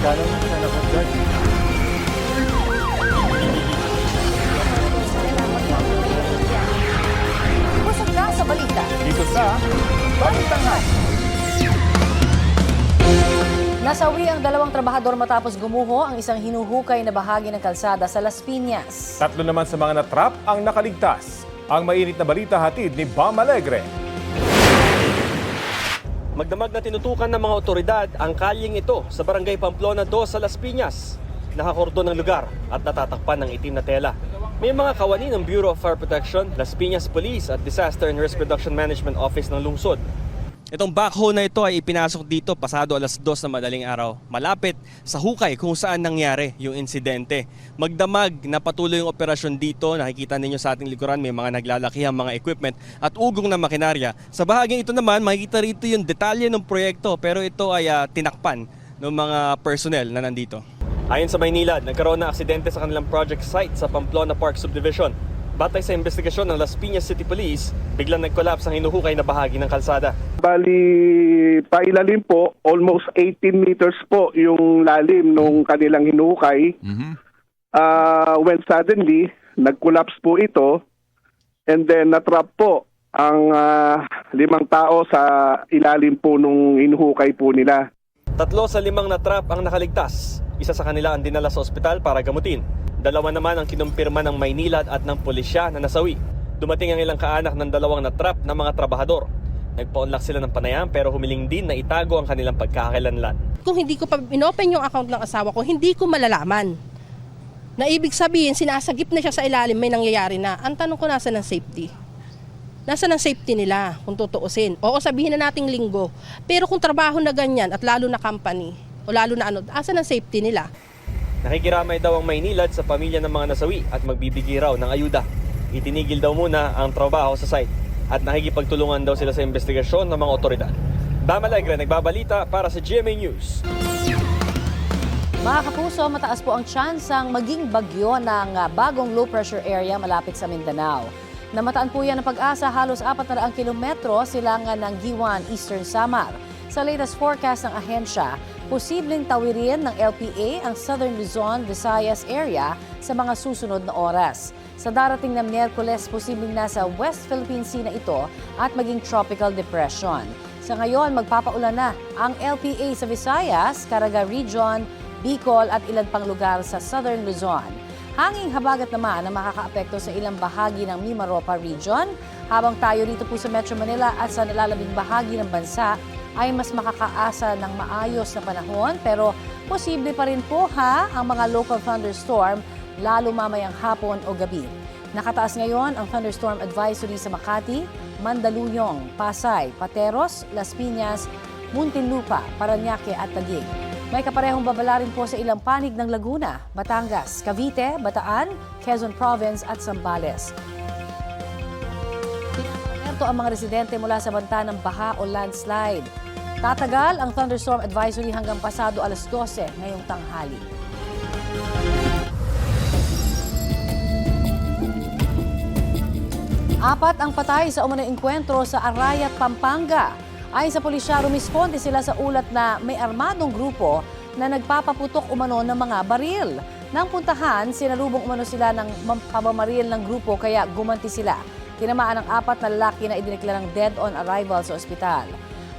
Ganun sa nakagad. Busog ka sa balita. Dito sa Balitangan. Nasawi ang dalawang trabahador matapos gumuho ang isang hinuhukay na bahagi ng kalsada sa Las Piñas. 3 naman sa mga natrap ang nakaligtas. Ang mainit na balita hatid ni Bam Alegre. Magdamag na tinutukan ng mga otoridad ang kalyeng ito sa Barangay Pamplona 2 sa Las Piñas. Nakakordon ng lugar at natatakpan ng itim na tela. May mga kawani ng Bureau of Fire Protection, Las Piñas Police at Disaster and Risk Reduction Management Office ng lungsod. Itong backhoe na ito ay ipinasok dito pasado alas 2 na madaling araw, malapit sa hukay kung saan nangyari yung insidente. Magdamag na patuloy yung operasyon dito. Nakikita ninyo sa ating likuran may mga naglalakihang mga equipment at ugong na makinarya. Sa bahaging ito naman makikita rito yung detalye ng proyekto pero ito ay tinakpan ng mga personnel na nandito. Ayon sa Maynilad, nagkaroon ng aksidente sa kanilang project site sa Pamplona Park Subdivision. Batay sa investigasyon ng Las Piñas City Police, biglang nag-collapse ang hinuhukay na bahagi ng kalsada. Bali, pailalim po, almost 18 meters po yung lalim nung kanilang hinukay. When suddenly, nag-collapse po ito and then natrap po ang 5 tao sa ilalim po nung hinuhukay po nila. 3 sa 5 natrap ang nakaligtas. Isa sa kanila ang dinala sa ospital para gamutin. 2 naman ang kinumpirma ng Maynilad at ng pulisya na nasawi. Dumating ang ilang kaanak ng 2 natrap na mga trabahador. Nagpa-unlock sila ng panayam pero humiling din na itago ang kanilang pagkakakilanlan. Kung hindi ko pa inopen yung account ng asawa ko, hindi ko malalaman. Na ibig sabihin, sinasagip na siya sa ilalim, may nangyayari na. Ang tanong ko, nasa ng safety? Nasa ng safety nila kung tutuusin? Oo, sabihin na nating linggo. Pero kung trabaho na ganyan at lalo na company, o lalo na asa ng safety nila? Nakikiramay daw ang Maynilad sa pamilya ng mga nasawi at magbibigay raw ng ayuda. Itinigil daw muna ang trabaho sa site at nakikipagtulungan daw sila sa investigasyon ng mga otoridad. Bam Alegre, nagbabalita para sa GMA News. Mga kapuso, mataas po ang tsansang maging bagyo ng bagong low pressure area malapit sa Mindanao. Namataan po yan ng Pag-asa halos 400 kilometro silangan ng Giwan, Eastern Samar. Sa latest forecast ng ahensya, posibleng tawirin ng LPA ang Southern Luzon, Visayas area sa mga susunod na oras. Sa darating na Miyerkules, posibleng nasa West Philippine Sea na ito at maging tropical depression. Sa ngayon, magpapaulan na ang LPA sa Visayas, Caraga Region, Bicol at ilan pang lugar sa Southern Luzon. Hanging habagat naman ang makakaapekto sa ilang bahagi ng Mimaropa Region, habang tayo rito po sa Metro Manila at sa nalalabing bahagi ng bansa ay mas makakaasa ng maayos na panahon pero posible pa rin po ang mga local thunderstorm lalo mamayang hapon o gabi. Nakataas ngayon ang thunderstorm advisory sa Makati, Mandaluyong, Pasay, Pateros, Las Piñas, Muntinlupa, Parañaque at Taguig. May kaparehong babala rin po sa ilang panig ng Laguna, Batangas, Cavite, Bataan, Quezon Province at Zambales. Pinaalerto ang mga residente mula sa banta ng baha o landslide. Tatagal ang thunderstorm advisory hanggang pasado alas 12 ngayong tanghali. Apat ang patay sa umunang engkwentro sa Arayat, Pampanga. Ayon sa pulisya, rumisponde sila sa ulat na may armadong grupo na nagpapaputok umano ng mga baril. Nang puntahan, sinalubong umano sila ng pamamaril ng grupo kaya gumanti sila. Tinamaan ang 4 na lalaki na idineklarang dead on arrival sa ospital.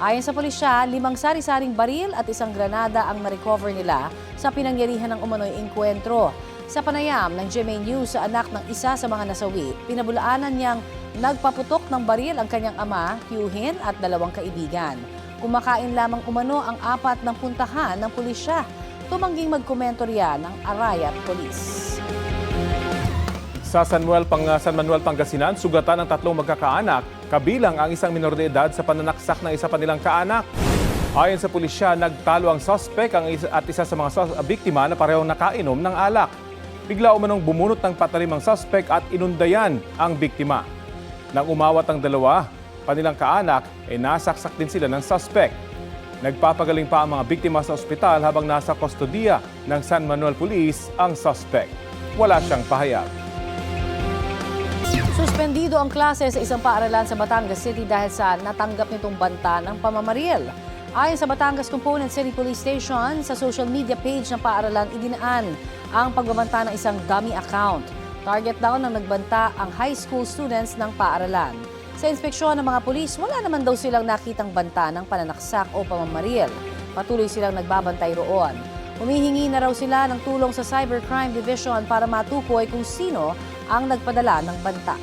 Ayon sa pulisya, 5 sari-saring baril at 1 granada ang na-recover nila sa pinangyarihan ng umano'y engkwentro. Sa panayam ng GMA News sa anak ng isa sa mga nasawi, pinabulaanan niyang nagpaputok ng baril ang kanyang ama, tiyuhin at 2 kaibigan. Kumakain lamang umano ang 4 ng puntahan ng pulisya. Tumangging magkomento riyan ng Arayat Police. Sa San Manuel, Pangasinan, sugatan ng 3 magkakaanak, kabilang ang isang minor de edad sa pananaksak ng isa pa nilang kaanak. Ayon sa pulisya, nagtalo ang suspect at isa sa mga biktima na parehong nakainom ng alak. Bigla umanong bumunot ng patalim ang suspect at inundayan ang biktima. Nang umawat ang 2 panilang kaanak, nasaksak din sila ng suspect. Nagpapagaling pa ang mga biktima sa ospital habang nasa kustodiya ng San Manuel Police ang suspect. Wala siyang pahayag. Suspendido ang klase sa isang paaralan sa Batangas City dahil sa natanggap nitong banta ng pamamaril. Ayon sa Batangas Component City Police Station, sa social media page ng paaralan idinaan ang pagbabanta ng isang dummy account. Target daw ng nagbanta ang high school students ng paaralan. Sa inspeksyon ng mga pulis, wala naman daw silang nakitang banta ng pananaksak o pamamaril. Patuloy silang nagbabantay roon. Humihingi na raw sila ng tulong sa Cybercrime Division para matukoy kung sino ang nagpadala ng banta.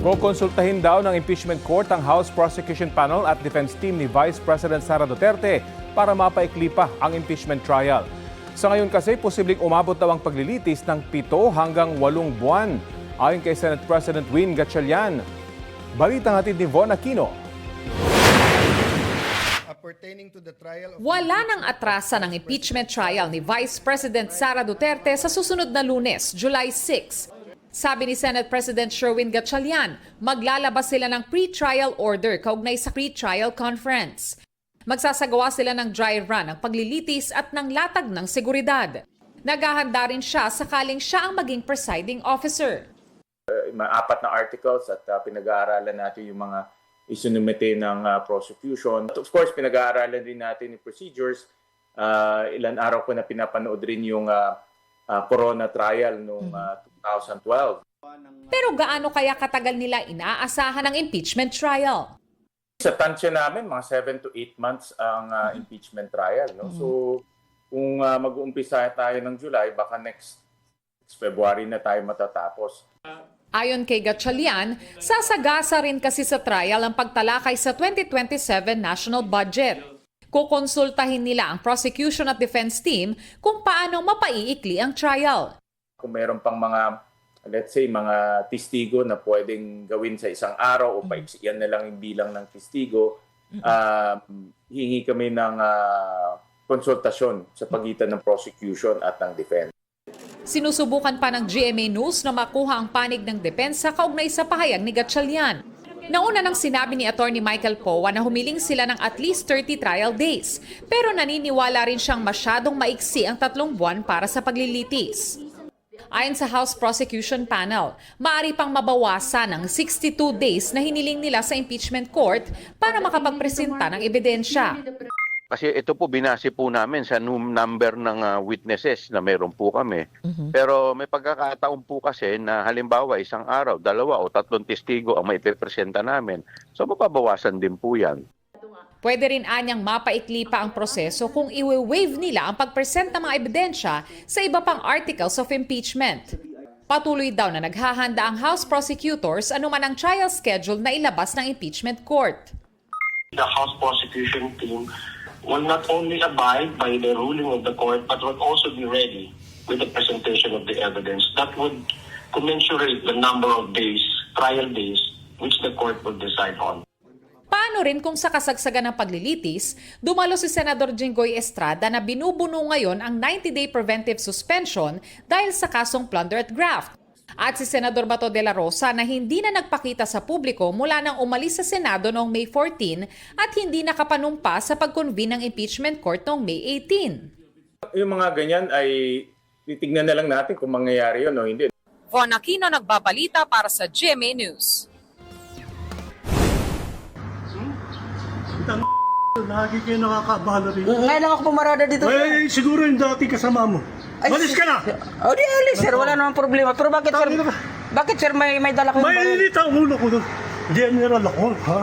Kukonsultahin daw ng impeachment court ang House Prosecution Panel at defense team ni Vice President Sara Duterte para mapaikli pa ang impeachment trial. Sa ngayon kasi, posibleng umabot daw ang paglilitis ng 7 hanggang 8 buwan. Ayon kay Senate President Win Gatchalian. Balitang hatid ni Von Aquino. Wala nang atrasa ng impeachment trial ni Vice President Sara Duterte sa susunod na Lunes, July 6. Sabi ni Senate President Sherwin Gatchalian, maglalabas sila ng pre-trial order kaugnay sa pre-trial conference. Magsasagawa sila ng dry run ng paglilitis at ng latag ng seguridad. Naghahanda rin siya sakaling siya ang maging presiding officer. Mga 4 na articles at pinag-aaralan natin yung mga isinumite ng prosecution. Of course, pinag-aaralan din natin yung procedures. Ilan araw ko na pinapanood rin yung corona trial noong 2012. Pero gaano kaya katagal nila inaasahan ang impeachment trial? Sa tansya namin, mga 7 to 8 months ang impeachment trial. No? So, kung mag-uumpisa tayo ng July, baka next February na tayo matatapos. Ayon kay Gatchalian, sasagasa rin kasi sa trial ang pagtalakay sa 2027 national budget. Kukonsultahin nila ang prosecution at defense team kung paano mapaiikli ang trial. Kung meron pang mga, let's say, mga testigo na pwedeng gawin sa isang araw o paiksiyan na lang yung bilang ng testigo, hingi kami ng konsultasyon sa pagitan ng prosecution at ng defense. Sinusubukan pa ng GMA News na makuha ang panig ng depensa kaugnay sa pahayag ni Gatchalian. Nauna nang sinabi ni Attorney Michael Powa na humiling sila ng at least 30 trial days, pero naniniwala rin siyang masyadong maiksi ang 3 buwan para sa paglilitis. Ayon sa House Prosecution Panel, maaari pang mabawasan ng 62 days na hiniling nila sa impeachment court para makapagpresenta ng ebidensya. Kasi ito po binase po namin sa number ng witnesses na meron po kami. Pero may pagkakataon po kasi na halimbawa isang araw, 2 o 3 testigo ang maipipresenta namin. So mapabawasan din po yan. Pwede rin anyang mapaikli pa ang proseso kung iwe-waive nila ang pagpresent ng mga ebidensya sa iba pang articles of impeachment. Patuloy daw na naghahanda ang House prosecutors anuman ang trial schedule na ilabas ng impeachment court. The House prosecution team will not only abide by the ruling of the court but will also be ready with the presentation of the evidence that would commensurate the number of days, trial days, which the court will decide on. Paano rin kung sa kasagsagan ng paglilitis, dumalo si Senador Jinggoy Estrada na binubuno ngayon ang 90-day preventive suspension dahil sa kasong plunder at graft. At si Senador Bato de la Rosa na hindi na nagpakita sa publiko mula nang umalis sa Senado noong May 14 at hindi nakapanumpa sa pag-convene ng impeachment court noong May 18. Yung mga ganyan ay titignan na lang natin kung mangyayari yun o hindi. Von Aquino nagbabalita para sa GMA News. Lagi kayo nakakabala rin. Ngayon lang ako pumarada dito. Ay, siguro yung dati kasama mo. Malis ka na! O di alis, sir. Wala namang problema. Pero bakit, sir? Bakit, sir, may dala kayong May baril? init ang ulo ko doon. General ako, ha?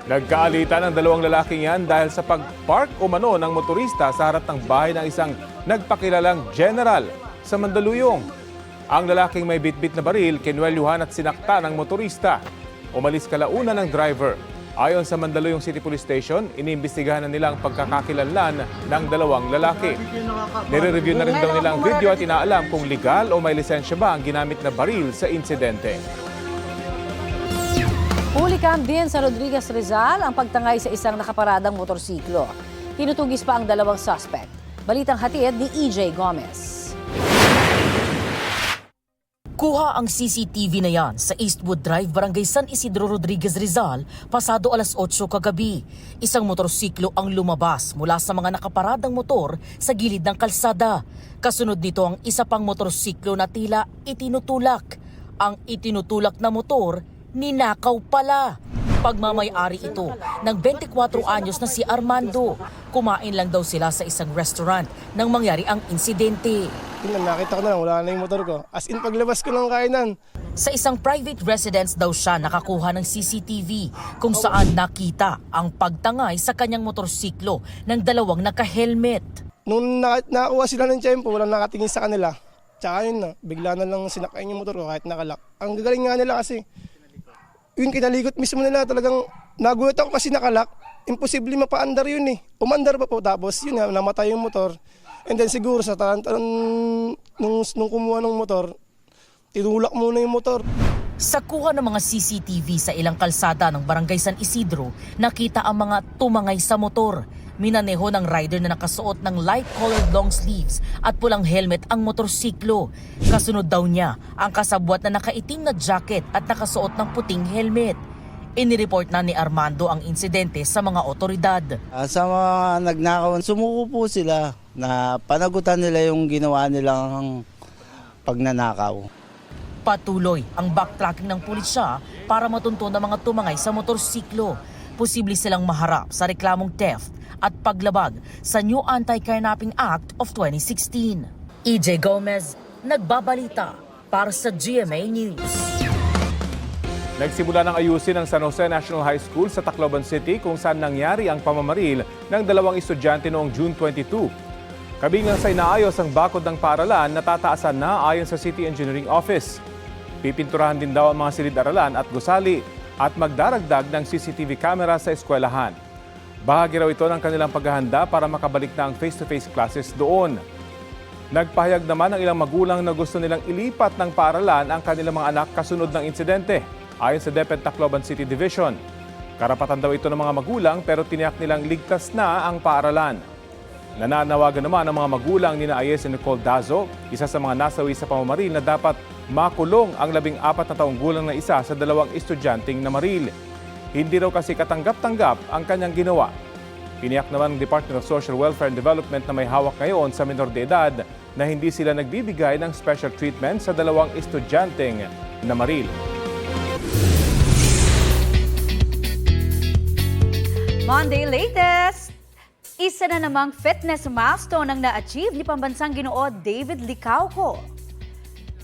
Nagkaalitan ang 2 lalaking yan dahil sa pag-park umano ng motorista sa harap ng bahay ng isang nagpakilalang general sa Mandaluyong. Ang lalaking may bitbit na baril, kinwelyuhan at sinakta ng motorista. Umalis kalauna ng driver. Ayon sa Mandaluyong City Police Station, iniimbestigahan na nila ang pagkakakilanlan ng 2 lalaki. Nire-review na rin daw nila ang video at inaalam kung legal o may lisensya ba ang ginamit na baril sa insidente. Hulikam din sa Rodriguez Rizal ang pagtangay sa isang nakaparadang motorsiklo. Tinutugis pa ang 2 suspect. Balitang hatid ni EJ Gomez. Nakuha ang CCTV na yan sa Eastwood Drive, Barangay San Isidro Rodriguez, Rizal, pasado alas 8 kagabi. Isang motorsiklo ang lumabas mula sa mga nakaparadang motor sa gilid ng kalsada. Kasunod nito ang isa pang motorsiklo na tila itinutulak. Ang itinutulak na motor, ninakaw pala. Pagmamay-ari ito ng 24 anyos na si Armando. Kumain lang daw sila sa isang restaurant nang mangyari ang insidente. Nakita ko na lang, wala na yung motor ko. As in, paglabas ko ng kainan. Sa isang private residence daw siya nakakuha ng CCTV kung saan nakita ang pagtangay sa kanyang motorsiklo ng dalawang naka-helmet. Nung nakakuha sila ng tiyempo, walang nakatingin sa kanila. Tsaka yun na, bigla na lang sinakayin yung motor ko kahit nakalak. Ang gagaling nga nila kasi, yun kinalikot mismo nila, talagang nagulat ako kasi nakalak. Imposible mapaandar yun eh. Umandar pa po, tapos yun nga, namatay yung motor. And then siguro sa nung kumuha ng motor, tinulak muna yung motor. Sa kuha ng mga CCTV sa ilang kalsada ng Barangay San Isidro, nakita ang mga tumangay sa motor. Minaneho ng rider na nakasuot ng light-colored long sleeves at pulang helmet ang motorsiklo. Kasunod daw niya ang kasabwat na nakaitim na jacket at nakasuot ng puting helmet. Inireport na ni Armando ang insidente sa mga otoridad. Sa mga nagnakaw, sumuko po sila na panagutan nila yung ginawa nilang pagnanakaw. Patuloy ang backtracking ng pulisya para matunton ang mga tumangay sa motorsiklo. Posible silang maharap sa reklamong theft at paglabag sa New Anti-Kidnapping Act of 2016. EJ Gomez, nagbabalita para sa GMA News. Nagsimula ng ayusin ang San Jose National High School sa Tacloban City kung saan nangyari ang pamamaril ng dalawang estudyante noong June 22. Kabilang sa inaayos ang bakod ng paaralan na tataasan na ayon sa City Engineering Office. Pipinturahan din daw ang mga silid-aralan at gusali at magdaragdag ng CCTV camera sa eskwelahan. Bahagi raw ito ng kanilang paghahanda para makabalik na ang face-to-face classes doon. Nagpahayag naman ang ilang magulang na gusto nilang ilipat ng paaralan ang kanilang mga anak kasunod ng insidente, ayon sa DepEd Tacloban City Division. Karapatan daw ito ng mga magulang pero tiniyak nilang ligtas na ang paaralan. Nananawagan naman ang mga magulang ni Ayes and Nicole Dazo, isa sa mga nasawi sa pamamaril, na dapat makulong ang 14 na taong gulang na isa sa dalawang estudyanteng namaril. Hindi raw kasi katanggap-tanggap ang kanyang ginawa. Tiniyak naman ng Department of Social Welfare and Development na may hawak ngayon sa minor de edad na hindi sila nagbibigay ng special treatment sa dalawang estudyanteng namaril. Monday latest! Isa na namang fitness milestone ang na-achieve ni pambansang Ginoo David Licauco.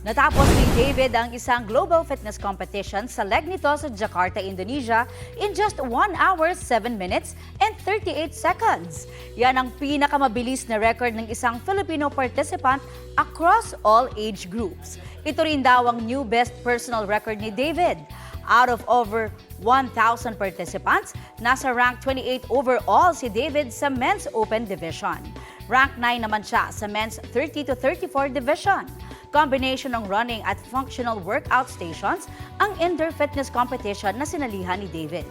Natapos ni David ang isang global fitness competition sa leg nito sa Jakarta, Indonesia in just 1 hour, 7 minutes and 38 seconds. Yan ang pinakamabilis na record ng isang Filipino participant across all age groups. Ito rin daw ang new best personal record ni David. Out of over 1,000 participants, nasa rank 28 overall si David sa Men's Open Division. Rank 9 naman siya sa Men's 30 to 34 Division. Combination ng running at functional workout stations ang indoor fitness competition na sinalihan ni David.